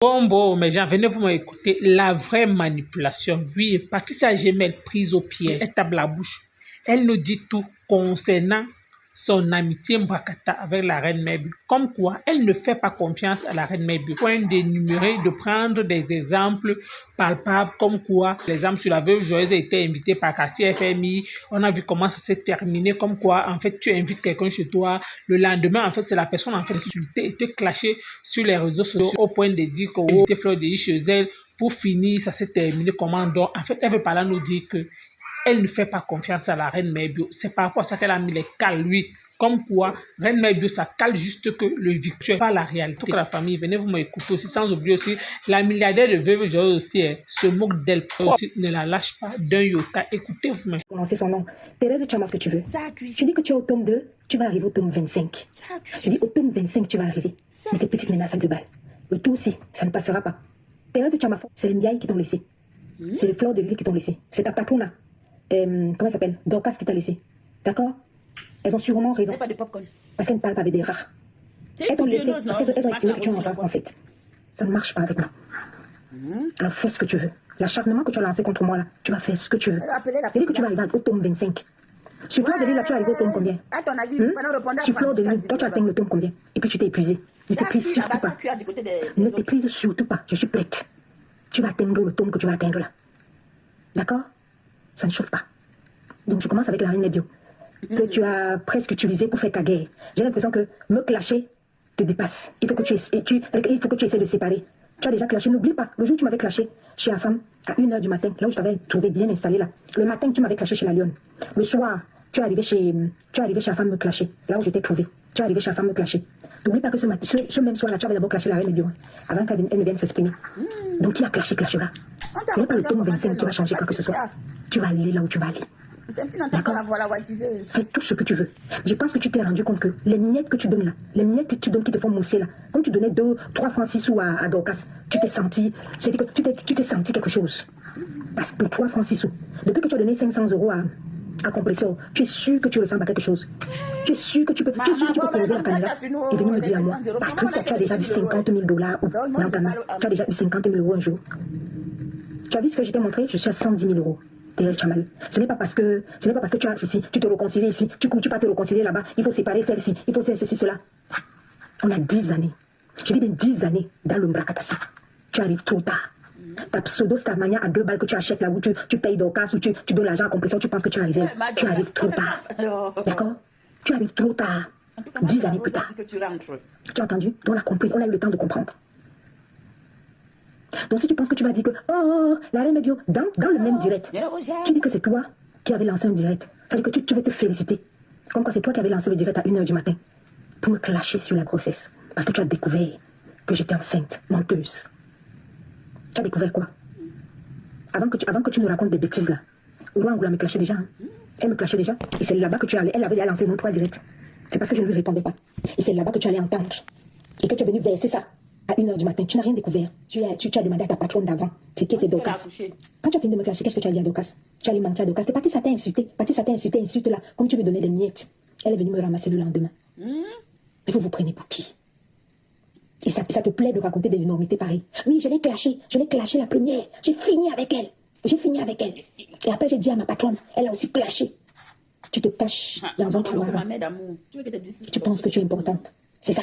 Bon, mes gens, venez vous m'écouter. La vraie manipulation, oui, Patricia Gemel prise au piège, elle tape la bouche. Elle nous dit tout concernant son amitié Mbrakata avec la reine Mebu. Comme quoi, elle ne fait pas confiance à la reine Mebu. Point d'énumérer, de prendre des exemples palpables, comme quoi l'exemple sur la veuve joyeuse a été invité par quartier FMI. On a vu comment ça s'est terminé, comme quoi, en fait, tu invites quelqu'un chez toi. Le lendemain, en fait, c'est la personne, en fait, insultée et te clashée sur les réseaux sociaux au point de dire qu'on invité Fleur de chez elle. Pour finir, ça s'est terminé comment donc. En fait, elle veut par là nous dire que elle ne fait pas confiance à la reine Merbio. C'est par rapport à ça qu'elle a mis les cales, lui. Comme quoi, reine Merbio, ça cale juste que le virtuel, pas la réalité. Toute la famille, venez vous m'écouter aussi, sans oublier aussi, la milliardaire de Veuve Joyeuse aussi, se moque d'elle aussi, ne la lâche pas d'un yoka. Écoutez-vous. Prononcer son nom. Thérèse, tu as ce que tu veux. Tu dis que tu es au tome 2, tu vas arriver au tome 25. Je dis au tome 25, tu vas arriver. Mais tes petites menaces de balles. Le tout aussi, ça ne passera pas. Thérèse, tu as ma faute. C'est les Ndiaye qui t'ont laissé. C'est les fleurs de l'île qui t'ont laissé. C'est ta patrona. Comment elle s'appelle? Dorcas qui t'a laissé. D'accord? Elles ont sûrement raison. Pas de popcorn. Parce qu'elles ne parlent pas avec des rats. Elles t'ont laissé parce qu'elles ont estimé que tu es un rat, en fait. Ça ne marche pas avec moi. Alors fais ce que tu veux. L'acharnement que tu as lancé contre moi, là, tu vas faire ce que tu veux. Tu dis que tu vas arriver au tome 25. Sur Fleur de l'île, là, tu es arrivé au tome combien? À ton avis, sur Fleur de l'île, toi, tu as atteint le tome combien? Et puis tu t'es épuisé. Ne t'épuise surtout pas. Ne t'épuise surtout pas. Je suis prête. Tu vas atteindre le tome que tu vas atteindre là. D'accord? Ça ne chauffe pas. Donc tu commences avec la reine Merbio, que tu as presque utilisé pour faire ta guerre. J'ai l'impression que me clasher te dépasse. Il faut que tu essaies de séparer. Tu as déjà clashé, n'oublie pas. Le jour où tu m'avais clashé chez la femme, à 1h du matin, là où je t'avais trouvé bien installé là. Le matin, tu m'avais clashé chez la lionne. Le soir, tu es arrivé chez la femme me clasher, là où j'étais trouvé. Tu es arrivé chez la femme me clasher. N'oublie pas que ce même soir là, tu avais d'abord clashé la reine Merbio, avant qu'elle ne vienne s'exprimer. Donc qui a clashé là? Ce n'est pas le tome 25 qui va changer quoi que ce soit. Tu vas aller là où tu vas aller. D'accord. Fais tout ce que tu veux. Je pense que tu t'es rendu compte que les miettes que tu donnes là, les miettes que tu donnes qui te font mousser là, comme tu donnais 3 francs 6 sous à Dorcas, tu t'es senti, tu t'es senti quelque chose. Parce que 3 francs 6 sous, depuis que tu as donné 500 € à Compresseur, tu es sûr que tu ressens pas quelque chose. Tu es sûr que tu peux poser la caméra et venir me dire à moi, Patricia, tu as déjà vu 50 000 $ dans ta main. Tu as déjà eu 50 000 € un jour. Tu as vu ce que je t'ai montré? Je suis à 110 000 €. Thérèse Chamal. Ce n'est pas parce que tu as ici, tu te réconcilies ici, tu pas te réconcilier là-bas, il faut séparer celle-ci, il faut faire ceci, cela. On a 10 années. Je dis bien 10 années dans le Mbrakatasi. Tu arrives trop tard. Ta pseudo Starmania à 2 balles que tu achètes là où tu payes Dorcas, où tu donnes l'argent à Compresseur, tu penses que tu es arrivé là. Tu arrives trop tard. D'accord? Tu arrives trop tard. 10 années plus tard. Tu as entendu? On a compris, on a eu le temps de comprendre. Donc si tu penses que tu vas dire que la reine Merbio, dans le même direct, tu dis que c'est toi qui avais lancé un direct. Ça veut dire que tu veux te féliciter. Comme quoi c'est toi qui avais lancé le direct à 1h du matin pour me clasher sur la grossesse. Parce que tu as découvert que j'étais enceinte, menteuse. Tu as découvert quoi? Avant que tu nous racontes des bêtises là. Ourangoula me clashait déjà. Hein. Elle me clashait déjà. Et c'est là-bas que tu allais. Elle avait lancé mon 3 direct. C'est parce que je ne lui répondais pas. Et c'est là-bas que tu allais entendre. Et que tu es venu verser ça. À 1h du matin, tu n'as rien découvert. Tu as demandé à ta patronne d'avant. C'est qui était Dorcas. Quand tu as fini de me clasher, qu'est-ce que tu as dit à Dorcas? Tu allais mentir à Dorcas. C'est parti, ça t'a insulté. Insulte là. Comme tu lui donnais des miettes. Elle est venue me ramasser le lendemain. Mais vous prenez pour qui? Et ça te plaît de raconter des énormités pareilles. Oui, je l'ai clashé la première. J'ai fini avec elle. Et après, j'ai dit à ma patronne, elle a aussi clashé. Tu te caches dans un trou. Tu penses que tu es importante. C'est ça.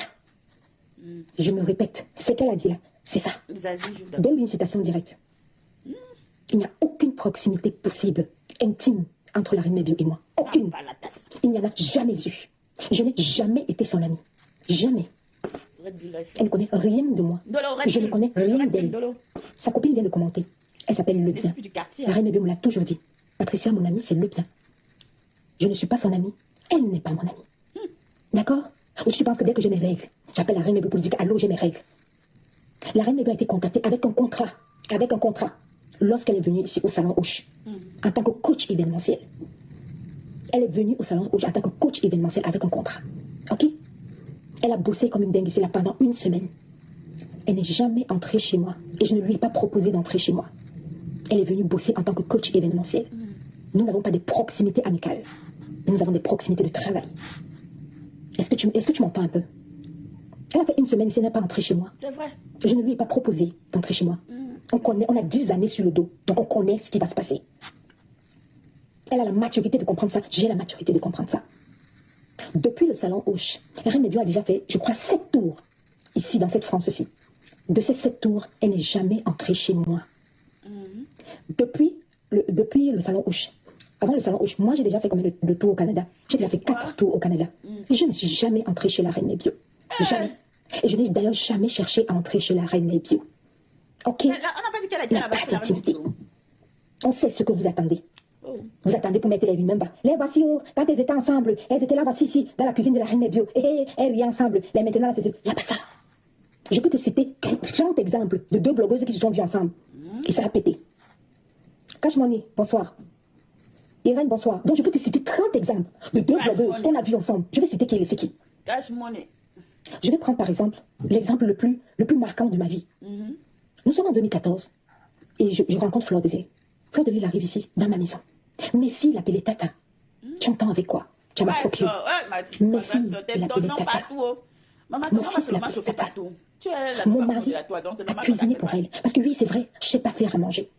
Je me répète, ce qu'elle a dit là, c'est ça. Donne-lui une citation directe. Il n'y a aucune proximité possible, intime, entre la reine Merbio et moi. Aucune. Il n'y en a jamais eu. Je n'ai jamais été son amie. Jamais. Elle ne connaît rien de moi. Je ne connais rien d'elle. Sa copine vient de commenter. Elle s'appelle Le Bien. La reine Merbio me l'a toujours dit. Patricia, mon amie, c'est Le Bien. Je ne suis pas son amie. Elle n'est pas mon amie. D'accord? Ou si tu penses que dès que j'ai mes règles, j'appelle la reine Merbio pour lui dire allô, j'ai mes règles. La reine Merbio a été contactée avec un contrat. Lorsqu'elle est venue ici au Salon Hoche, en tant que coach événementiel. Elle est venue au Salon Hoche en tant que coach événementiel avec un contrat. Ok? Elle a bossé comme une dingue ici là pendant 1 semaine. Elle n'est jamais entrée chez moi. Et je ne lui ai pas proposé d'entrer chez moi. Elle est venue bosser en tant que coach événementiel. Nous n'avons pas de proximité amicale. Nous avons des proximités de travail. Est-ce que tu m'entends un peu? Elle a fait 1 semaine ici, elle n'est pas entrée chez moi. C'est vrai. Je ne lui ai pas proposé d'entrer chez moi. On a 10 années sur le dos, donc on connaît ce qui va se passer. Elle a la maturité de comprendre ça, j'ai la maturité de comprendre ça. Depuis le salon Hoche, la reine Nebio a déjà fait, je crois, 7 tours, ici, dans cette France-ci. De ces 7 tours, elle n'est jamais entrée chez moi. Depuis le salon Hoche, avant le salon Hoche, moi j'ai déjà fait combien de tours au Canada? J'ai déjà fait 4 tours au Canada. Je ne suis jamais entrée chez la reine Nebio. Jamais. Et je n'ai d'ailleurs jamais cherché à entrer chez la reine Nebio. Ok? On n'a pas dit qu'elle a été là-bas chez la reine Nebio. On sait ce que vous attendez. Vous attendez pour mettre les rimes bas. Les voici, oh, quand elles étaient ensemble, elles étaient là, voici ici, dans la cuisine de la reine Nebio. Et elles riaient ensemble. Mais maintenant, il n'y a pas ça. Je peux te citer 30 exemples de 2 blogueuses qui se sont vues ensemble. Et ça a pété. Cache mon nez, bonsoir. Irène, bonsoir. Donc je peux te citer 30 exemples de 2 blogueuses qu'on a vues ensemble. Je vais citer qui c'est qui. Cache mon nez. Je vais prendre par exemple l'exemple le plus marquant de ma vie. Nous sommes en 2014 et je rencontre Fleur de Lys. Fleur de Lys arrive ici, dans ma maison. Mes filles l'appelaient Tata. Tu entends avec quoi? Tu as ma fuck you. Mes filles l'appelaient Tata. Maman, Mon fils l'appelait Tata. Mon mari a cuisiné pour elle. Parce que oui, c'est vrai, je ne sais pas faire à manger.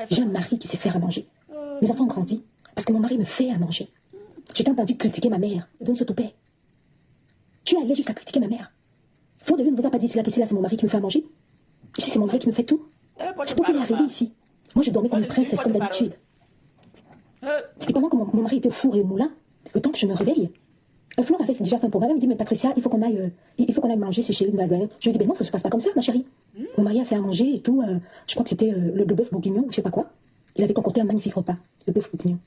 J'ai un mari qui sait faire à manger. Mes enfants ont grandi parce que mon mari me fait à manger. J'ai entendu critiquer ma mère. Donne ce toupet. Tu es allé jusqu'à critiquer ma mère. Fleur de Lys ne vous a pas dit que c'est mon mari qui me fait à manger. Ici, c'est mon mari qui me fait tout. Donc, elle est arrivée ici. Moi, je dormais comme une princesse, comme d'habitude. Et pendant que mon mari était au four et au moulin, le temps que je me réveille, Fleur avait déjà fait un programme. Elle me dit, mais Patricia, il faut qu'on aille manger chez Chérie. Je lui ai dit, ben non, ça se passe pas comme ça, ma chérie. Mon mari a fait à manger et tout. Je crois que c'était le bœuf bourguignon, je sais pas quoi. Il avait concocté un magnifique repas, le bœuf bourguignon.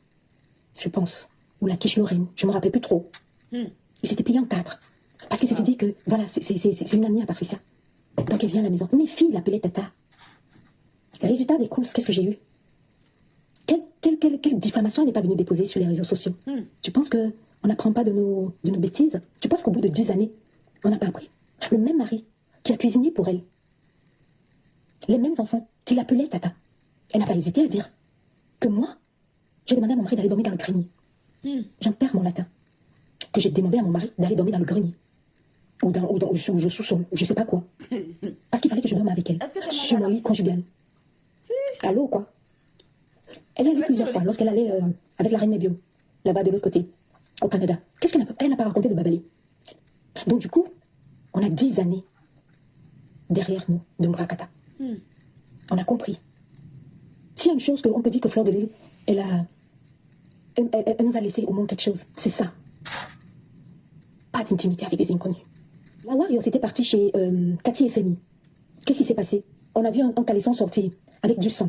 Je pense. Ou la quiche Lorraine, je me rappelle plus trop. Il s'était plié en 4. Parce qu'il s'était dit que, voilà, c'est une amie à Patricia. Donc elle vient à la maison. Mes filles l'appelaient Tata. Résultat des courses, qu'est-ce que j'ai eu? Quelle diffamation elle n'est pas venue déposer sur les réseaux sociaux? Tu penses qu'on n'apprend pas de nos bêtises? Tu penses qu'au bout de 10 années, on n'a pas appris? Le même mari qui a cuisiné pour elle, les mêmes enfants qui l'appelaient Tata, elle n'a pas hésité à dire que moi, j'ai demandé à mon mari d'aller dormir dans le grenier. J'en perds mon latin. Que j'ai demandé à mon mari d'aller dormir dans le grenier. Ou je sous-sol, ou je sais pas quoi. Parce qu'il fallait que je dorme avec elle. Sur mon lit conjugal. Allô, quoi? Elle est allée plusieurs fois lorsqu'elle allait avec la reine Nebio, là-bas de l'autre côté, au Canada. Qu'est-ce qu'elle n'a pas raconté de Babalé? Donc, du coup, on a 10 années derrière nous de Mbrakata. On a compris. S'il y a une chose qu'on peut dire que Fleur de Lys, elle nous a laissé au monde quelque chose, c'est ça. Pas d'intimité avec des inconnus. La Warrior était partie chez Cathy et Femi. Qu'est-ce qui s'est passé? On a vu un caleçon sortir avec du sang.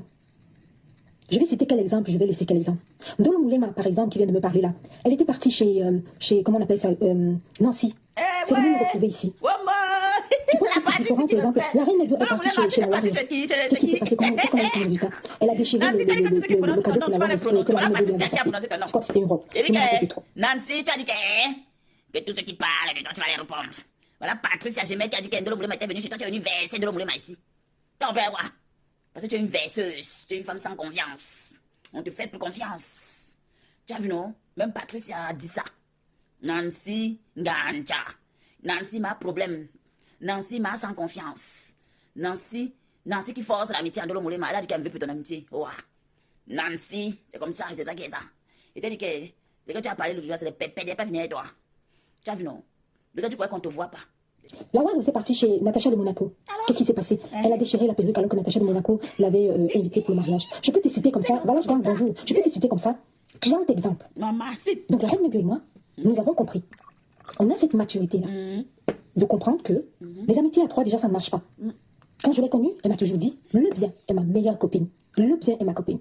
Je vais citer quel exemple, je vais laisser quel exemple. Dolo Moulema, par exemple, qui vient de me parler là, elle était partie chez comment on appelle ça, Nancy. C'est venu me retrouver ici. Tu vois, par exemple, la reine Nebio est partie chez la Warrior. Qu'est-ce qui s'est passé? Comment elle a dit ça? Elle a déchiré le cadeau que la Warrior lui a. Je crois que c'était une robe. Nancy, tu as dit que tout ce qui parle de toi, tu vas les répondre. Voilà, Patricia Gemel qui a dit qu'Endolo Moulema était venue chez toi, tu as une verser Endolo Moulema ici. T'en perds quoi? Parce que tu es une verseuse, tu es une femme sans confiance. On te fait plus confiance. Tu as vu, non? Même Patricia a dit ça. Nancy Nganja. Nancy m'a problème. Nancy m'a sans confiance. Nancy qui force l'amitié Endolo Moulema. Elle a dit qu'elle veut plus ton amitié. Oh. Nancy, c'est comme ça, c'est ça qui est ça. Et t'as dit que c'est que tu as parlé l'autre jour, c'est des pépés, des pas venir toi. Tu as vu, non? De tu crois qu'on te voit pas? La Warrior est partie chez Natacha de Monaco. Qu'est-ce qui s'est passé? Elle a déchiré la perruque alors que Natacha de Monaco l'avait invitée pour le mariage. Je peux te citer comme ça. Voilà, je gagne bonjour. Je peux te citer comme ça 30 exemples. Maman, c'est... Donc la reine Nebio et moi, nous avons compris. On a cette maturité-là de comprendre que les amitiés à 3, déjà, ça ne marche pas. Quand je l'ai connue, elle m'a toujours dit, le bien est ma meilleure copine. Le bien est ma copine.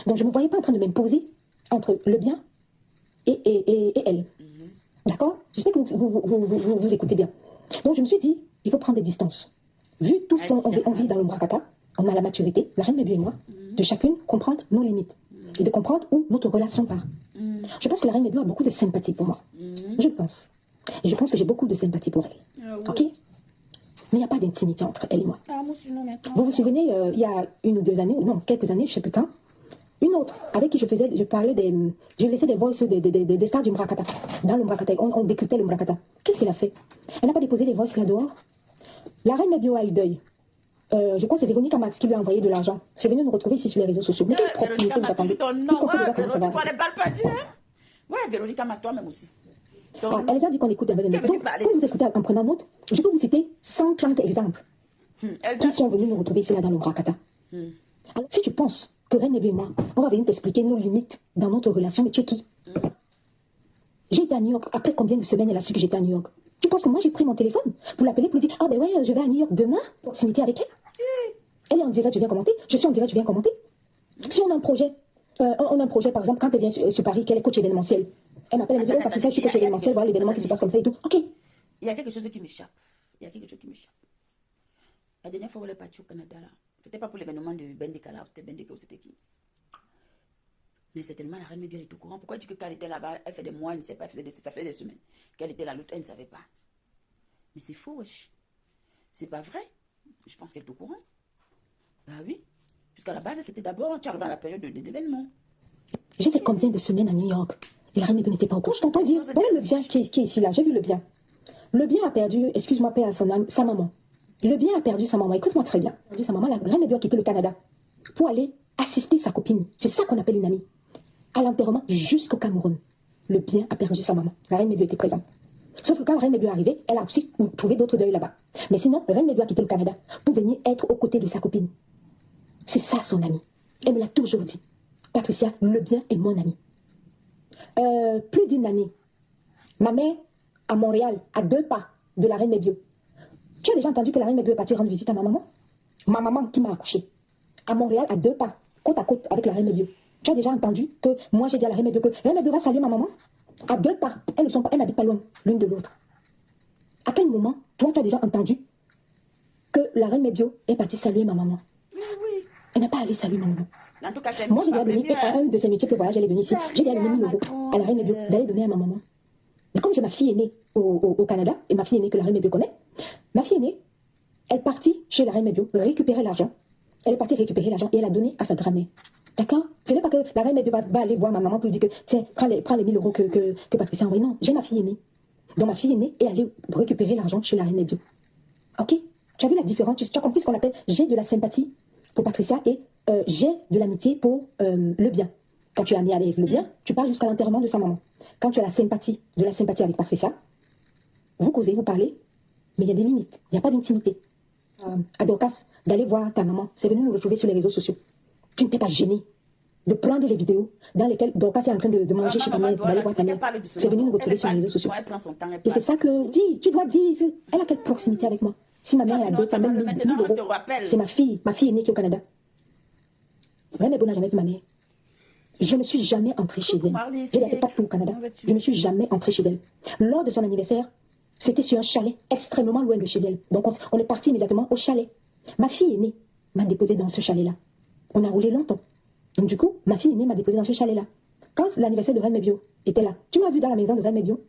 Donc je ne me voyais pas en train de m'imposer entre le bien et elle. D'accord? J'espère que vous écoutez bien. Donc je me suis dit, il faut prendre des distances. Vu tout ce qu'on vit dans le Mbrakata, on a la maturité, la reine Nebio et moi, de chacune comprendre nos limites et de comprendre où notre relation part. Je pense que la reine Nebio a beaucoup de sympathie pour moi. Je pense. Et je pense que j'ai beaucoup de sympathie pour elle. Ok? Mais il n'y a pas d'intimité entre elle et moi. Vous vous souvenez, il y a 1 ou 2 années, non, quelques années, je ne sais plus quand, une autre avec qui je laissais des voices des stars du Mbrakata, dans le Mbrakata, on décryptait le Mbrakata. Qu'est-ce qu'elle a fait? Elle n'a pas déposé les voices là dehors. La reine Nebio a eu deuil. Je crois que c'est Véronique Max qui lui a envoyé de l'argent. C'est venu nous retrouver ici sur les réseaux sociaux. Mais quelle proximité vous attendez? Puisqu'on sait déjà comment ça va. Tu prends les balles perdues, hein? Ouais, Véronique Mas, toi-même aussi. Ah, elle les a dit qu'on écoute avec les Donc, quand vous écoutez en prenant note, je peux vous citer 130 exemples qui sont venus nous retrouver ici là dans le Brakata. Alors, si tu penses que Reine et moi, on va venir t'expliquer nos limites dans notre relation, mais tu es qui? J'ai été à New York. Après combien de semaines elle a su que j'étais à New York? Tu penses que moi j'ai pris mon téléphone pour l'appeler, pour lui dire, ah ben ouais, je vais à New York demain, proximité avec elle? Elle est en direct, je viens commenter. Je suis en direct, je viens commenter. Si on a un projet, par exemple, quand elle vient sur Paris, qu'elle est coach événementiel, elle m'appelle, elle me dit, oh Patricia, je suis coach événementiel, voilà l'événement qui se passe comme ça et tout. Ok. Il y a quelque chose qui m'échappe. La dernière fois où elle est partie au Canada, là, c'était pas pour l'événement de Bendika, c'était Bendika ou c'était qui? Mais certainement, la reine Média est au courant. Pourquoi elle dit que quand elle était là-bas, elle fait des mois, elle ne sait pas, ça fait des semaines qu'elle était là, l'autre, elle ne savait pas. Mais c'est faux, wesh. C'est pas vrai. Je pense qu'elle est au courant. Bah oui. Puisqu'à la base, c'était d'abord, tu arrives à la période d'événement. J'ai fait combien de semaines à New York? Et la reine Média n'était pas au courant. Je t'entends dire, voilà le bien qui est ici, là. J'ai vu le bien. Le bien a perdu, excuse-moi, père à son âme, sa maman. Le bien a perdu sa maman. Écoute-moi très bien. A perdu sa maman. La reine Média a quitté le Canada pour aller assister sa copine. C'est ça qu'on appelle une amie. À l'enterrement jusqu'au Cameroun. Le bien a perdu sa maman. La reine Média était présente. Sauf que quand la reine Média est arrivée, elle a aussi trouvé d'autres deuils là-bas. Mais sinon, la reine Média a quitté le Canada pour venir être aux côtés de sa copine. C'est ça son amie. Elle me l'a toujours dit. Patricia, le bien est mon ami. Plus d'une année, ma mère, à Montréal, à 2 pas de la reine Média. Tu as déjà entendu que la reine Média est partie rendre visite à ma maman? Ma maman qui m'a accouchée. À Montréal, à 2 pas, côte à côte avec la reine Média. Tu as déjà entendu que moi j'ai dit à la reine Médio que la reine Médio va saluer ma maman à 2 pas. Elles n'habitent pas loin l'une de l'autre. À quel moment, toi, tu as déjà entendu que la reine Médio est partie saluer ma maman? Oui. Elle n'a pas allé saluer ma maman. En tout cas, c'est moi, j'ai donné un de ses métiers pour voyage, elle est venue ici. J'ai donné 1000 euros à la reine Médio d'aller donner à ma maman. Mais comme j'ai ma fille aînée au Canada, et ma fille aînée que la reine Médio connaît, ma fille aînée, elle est partie chez la reine Médio récupérer l'argent. Elle est partie récupérer l'argent et elle a donné à sa grand-mère. D'accord? Ce n'est pas que la reine Médio va aller voir ma maman pour lui dire que tiens, prends les 1000 euros que Patricia a envoyé. Non, j'ai ma fille aînée. Donc ma fille aînée est allée récupérer l'argent chez la reine Médio. Ok? Tu as vu la différence? Tu as compris ce qu'on appelle j'ai de la sympathie pour Patricia et j'ai de l'amitié pour le bien. Quand tu es ami avec le bien, tu pars jusqu'à l'enterrement de sa maman. Quand tu as de la sympathie avec Patricia, vous causez, vous parlez, mais il y a des limites. Il n'y a pas d'intimité. À Dorcas, d'aller voir ta maman, c'est venu nous retrouver sur les réseaux sociaux. Tu ne t'es pas gêné de prendre les vidéos dans lesquelles Dorcas est en train de manger chez ta mère, d'aller voir ta mère. C'est venu nous retrouver sur les réseaux sociaux. Et c'est ça que, tu dois dire, elle a quelle proximité avec moi? Si ma mère est à 2, t'as même 1000 euros. C'est ma fille aînée qui est au Canada. Reine Médio n'a jamais vu ma mère. Je ne suis jamais entrée chez elle. Elle n'était pas tout au Canada. Je ne suis jamais entrée chez elle. Lors de son anniversaire, c'était sur un chalet extrêmement loin de chez elle. Donc on est parti immédiatement au chalet. Ma fille aînée m'a déposée dans ce chalet-là. On a roulé longtemps. Donc du coup, ma fille aînée m'a déposée dans ce chalet-là. Quand l'anniversaire de Reine Médio était là, tu m'as vu dans la maison de Reine Médio?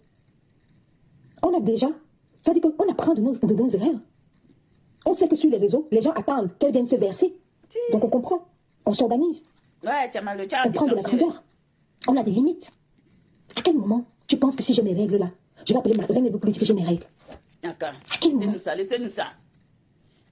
On a déjà, ça veut dire qu'on apprend de nos erreurs. On sait que sur les réseaux, les gens attendent qu'elle vienne se verser. Donc on comprend, on s'organise. Ouais, tu as mal le On prend de la grandeur. On a des limites. À quel moment tu penses que si j'ai mes règles là, je vais appeler ma Reine Médio pour lui dire que j'ai mes règles? D'accord. À quel moment? Laissez-nous ça.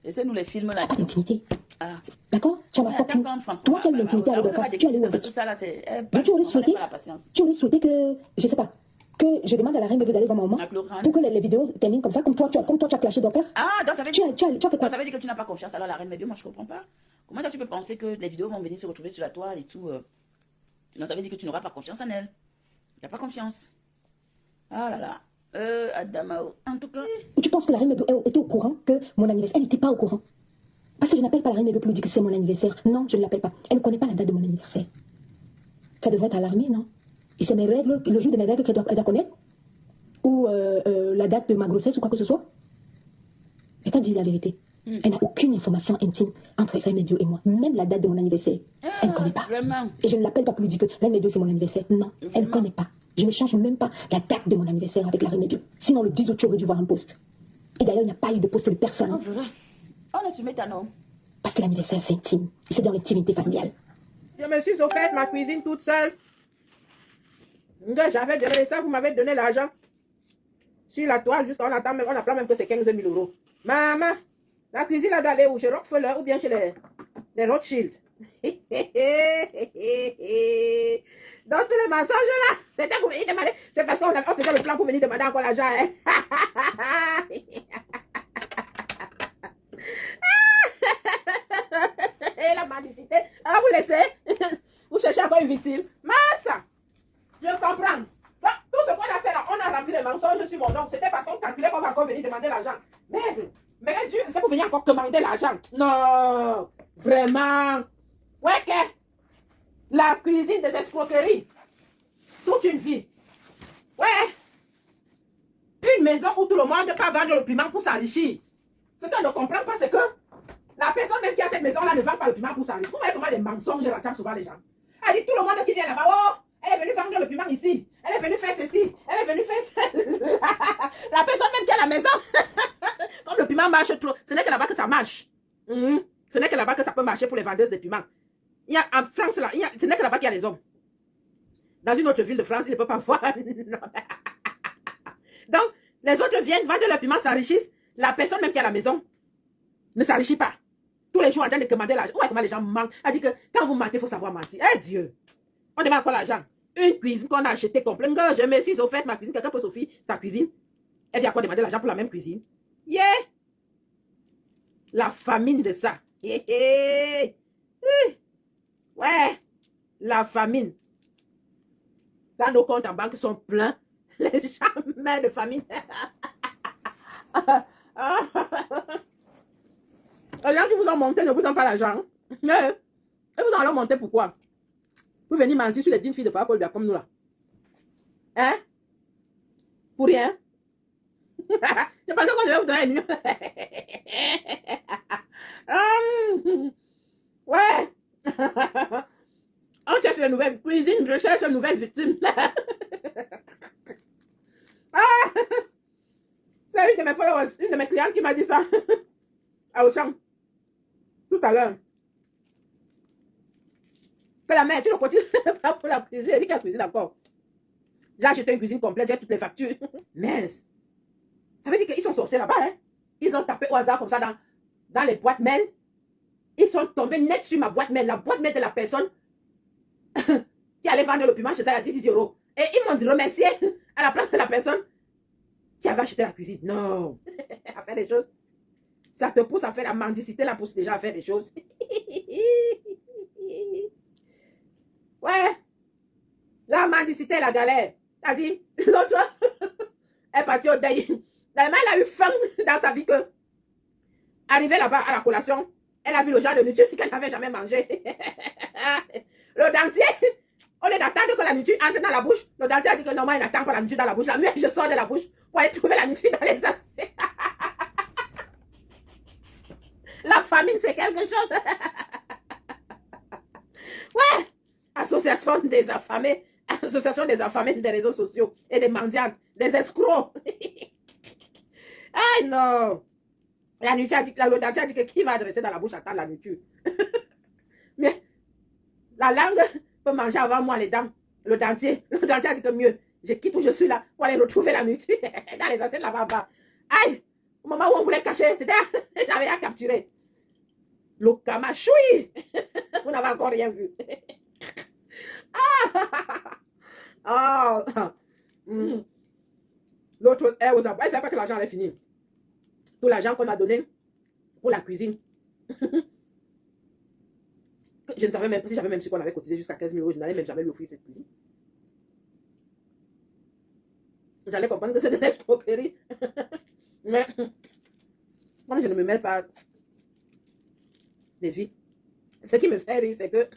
Laissez-nous les films là. Pas d'intimité. Ah. D'accord? Tu as ma fortune. Toi qui as l'intimité avec Dorcas, tu as les avec. Donc tu aurais souhaité que, je sais pas, que je demande à la reine d'aller voir ma maman pour que les vidéos terminent comme ça, comme toi tu as clashé Dorcas. Ah, donc ça veut dire tu as fait quoi? Ça veut dire que tu n'as pas confiance alors la reine Médio, moi je comprends pas. Comment tu peux penser que les vidéos vont venir se retrouver sur la toile et tout donc ça veut dire que tu n'auras pas confiance en elle. Tu n'as pas confiance. Ah là là. Adamao. En tout cas. Tu penses que la reine Médio était au courant que mon anniversaire? Elle n'était pas au courant. Parce que je n'appelle pas la reine Médio pour lui dire que c'est mon anniversaire. Non, je ne l'appelle pas. Elle ne connaît pas la date de mon anniversaire. Ça devrait t'alarmer, non? Et c'est mes règles, le jour de mes règles qu'elle doit connaître? Ou la date de ma grossesse ou quoi que ce soit? Elle t'a dit la vérité. Elle n'a aucune information intime entre Reine Médio et moi. Même la date de mon anniversaire. Elle ne connaît pas. Vraiment? Et je ne l'appelle pas pour lui dire que Reine Médio c'est mon anniversaire. Non, vraiment? Elle ne connaît pas. Je ne change même pas la date de mon anniversaire avec la Reine Médio. Sinon le 10 août, tu aurais dû voir un post. Et d'ailleurs, il n'y a pas eu de post de personne. Oh, vrai. On assume ta nom. Parce que l'anniversaire, c'est intime. Et c'est dans l'intimité familiale. Je me suis offert ma cuisine toute seule. J'avais donné ça, vous m'avez donné l'argent. Sur la toile, juste on apprend même que c'est 15 000 euros. Maman, La cuisine, là, doit aller où? Chez Rockefeller ou bien chez les Rothschild. Dans tous les mensonges là, c'était pour venir demander. C'est parce qu'on faisait le plan pour venir demander encore l'argent. Hein? Et la mendicité. Ah, vous laissez. Vous cherchez encore une victime. Massa, je comprends. Donc, tout ce qu'on a fait là, on a rempli les mensonges sur mon nom. C'était parce qu'on calculait qu'on va encore venir demander l'argent. Merde. Mais Dieu, c'était pour venir encore demander l'argent. Non. Vraiment. Ouais, que la cuisine des escroqueries. Toute une vie. Ouais. Une maison où tout le monde ne peut pas vendre le piment pour s'enrichir. Ce qu'on ne comprend pas, c'est que la personne même qui a cette maison-là ne vend pas le piment pour s'enrichir. Vous voyez comment les mensonges rattrapent souvent les gens. Elle dit tout le monde qui vient là-bas, oh, elle est venue vendre le piment ici. Elle est venue faire ceci. Elle est venue faire ça. La personne même qui a la maison. Comme le piment marche trop, ce n'est que là-bas que ça marche. Ce n'est que là-bas que ça peut marcher pour les vendeuses de piment. Il y a, en France, là, ce n'est que là-bas qu'il y a les hommes. Dans une autre ville de France, ils ne peuvent pas voir. Donc, les autres viennent vendre le piment, s'enrichissent. La personne même qui a la maison ne s'enrichit pas. Tous les jours en train de commander l'argent. Ouais, comment les gens mentent. Elle dit que quand vous mentez, il faut savoir mentir. Eh Dieu! On demande quoi l'argent? Une cuisine qu'on a achetée complète. Je me suis offert ma cuisine. Quelqu'un peut s'offrir sa cuisine. Elle vient quoi demander l'argent pour la même cuisine? Yeah! La famine de ça. Ouais! La famine. Quand nos comptes en banque sont pleins, les gens meurent de famine. Les gens qui vous ont monté ne vous donnent pas l'argent. Et vous en allez monter pourquoi? Vous venez mentir sur les 10 filles de Papa Paul comme nous là. Hein? Pour rien? Je pensais qu'on devait vous donner 1 million. Ouais. On cherche les nouvelles cuisines, je cherche une nouvelle victime. C'est une de mes followers, une de mes clientes qui m'a dit ça. À Auchan. Tout à l'heure. Que la mère, tu ne continues pas pour la cuisine. Elle dit qu'elle cuisine encore. J'ai acheté une cuisine complète, j'ai toutes les factures. Mince. Ça veut dire qu'ils sont sorciers là-bas, hein? Ils ont tapé au hasard comme ça dans les boîtes mail. Ils sont tombés net sur ma boîte mail. La boîte mail de la personne qui allait vendre le piment chez elle à 10 €. Et ils m'ont remercié à la place de la personne qui avait acheté la cuisine. Non. À faire des choses. Ça te pousse à faire la mendicité, la pousse déjà à faire des choses. Ouais. La mendicité, la galère. T'as dit, l'autre est parti au deuil. Tellement elle a eu faim dans sa vie que, arrivée là-bas à la collation, elle a vu le genre de nourriture qu'elle n'avait jamais mangé. Le dentier, au lieu d'attendre que la nourriture entre dans la bouche, le dentier a dit que normalement il n'attend pas la nourriture dans la bouche. La mieux, je sors de la bouche pour aller trouver la nourriture dans les assiettes. La famine, c'est quelque chose. Ouais. Association des affamés. Association des affamés des réseaux sociaux et des mendiantes, des escrocs. Ah non. La nourriture a dit, le dentier a dit que qui va adresser dans la bouche attendre la nourriture. Mais la langue peut manger avant moi les dents. Le dentier a dit que mieux. Je quitte où je suis là pour aller retrouver la nourriture dans les assiettes là-bas. Aïe. Au moment où on voulait cacher, c'était, j'avais à capturer. Le kamachoui. Vous n'avez encore rien vu. Ah. L'autre est aux abois. Elle ne savait pas que l'argent allait finir. Tout l'argent qu'on a donné pour la cuisine. Je ne savais même pas si j'avais même su qu'on avait cotisé jusqu'à 15 000 €. Je n'allais même jamais lui offrir cette cuisine. J'allais comprendre que c'est de l'escroquerie. Mais comme je ne me mêle pas des vies, ce qui me fait rire, c'est que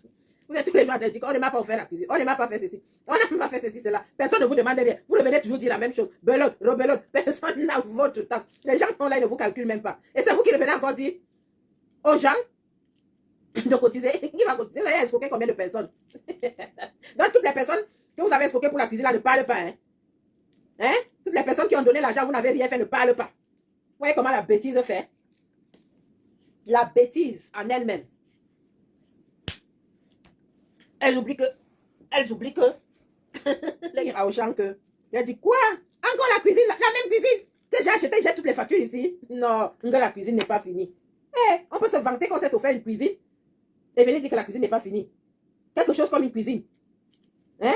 vous êtes tous les jours à dire qu'on ne m'a pas offert la cuisine, on ne m'a pas fait ceci, on n'a pas fait ceci, cela. Personne ne vous demande rien. Vous revenez toujours dire la même chose. Belote, rebelote. Personne n'a votre temps. Les gens sont là, ils ne vous calculent même pas. Et c'est vous qui revenez encore dire aux gens de cotiser. Qui va cotiser? Vous avez escroqué combien de personnes? Donc toutes les personnes que vous avez escroquées pour la cuisine là ne parlent pas. Hein? Toutes les personnes qui ont donné l'argent, vous n'avez rien fait, ne parlent pas. Vous voyez comment la bêtise fait? La bêtise en elle-même. Elles oublient que les Auchan que j'ai dit quoi? Encore la cuisine, la même cuisine que j'ai acheté, j'ai toutes les factures ici. Non, la cuisine n'est pas finie. Eh, on peut se vanter qu'on s'est offert une cuisine et venir dire que la cuisine n'est pas finie. Quelque chose comme une cuisine. Hein?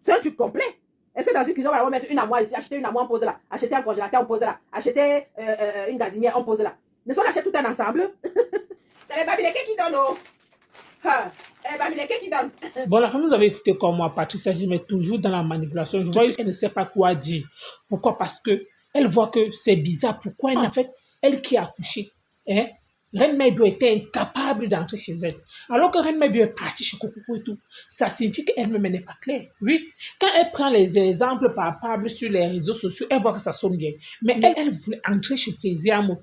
C'est un truc complet. Est-ce que dans une cuisine, on va mettre une armoire ici, acheter une armoire, on pose là, acheter un congélateur, on pose là, acheter une gazinière, on pose là. Ne sont achète tout un ensemble? C'est les Babilekés qui donnent, oh. Les Babilekés qui donnent. Bon, la femme, vous avez écouté comme moi, Patricia, je mets toujours dans la manipulation. Je vois qu'elle ne sait pas quoi dire. Pourquoi? Parce que elle voit que c'est bizarre. Pourquoi elle en fait, elle qui a accouché, hein? Reine Mabio était incapable d'entrer chez elle. Alors que Reine Mabio est partie chez Kokoko et tout, ça signifie qu'elle-même n'est pas claire. Oui, quand elle prend les exemples palpables sur les réseaux sociaux, elle voit que ça sonne bien. Mais elle voulait entrer chez Présiamo.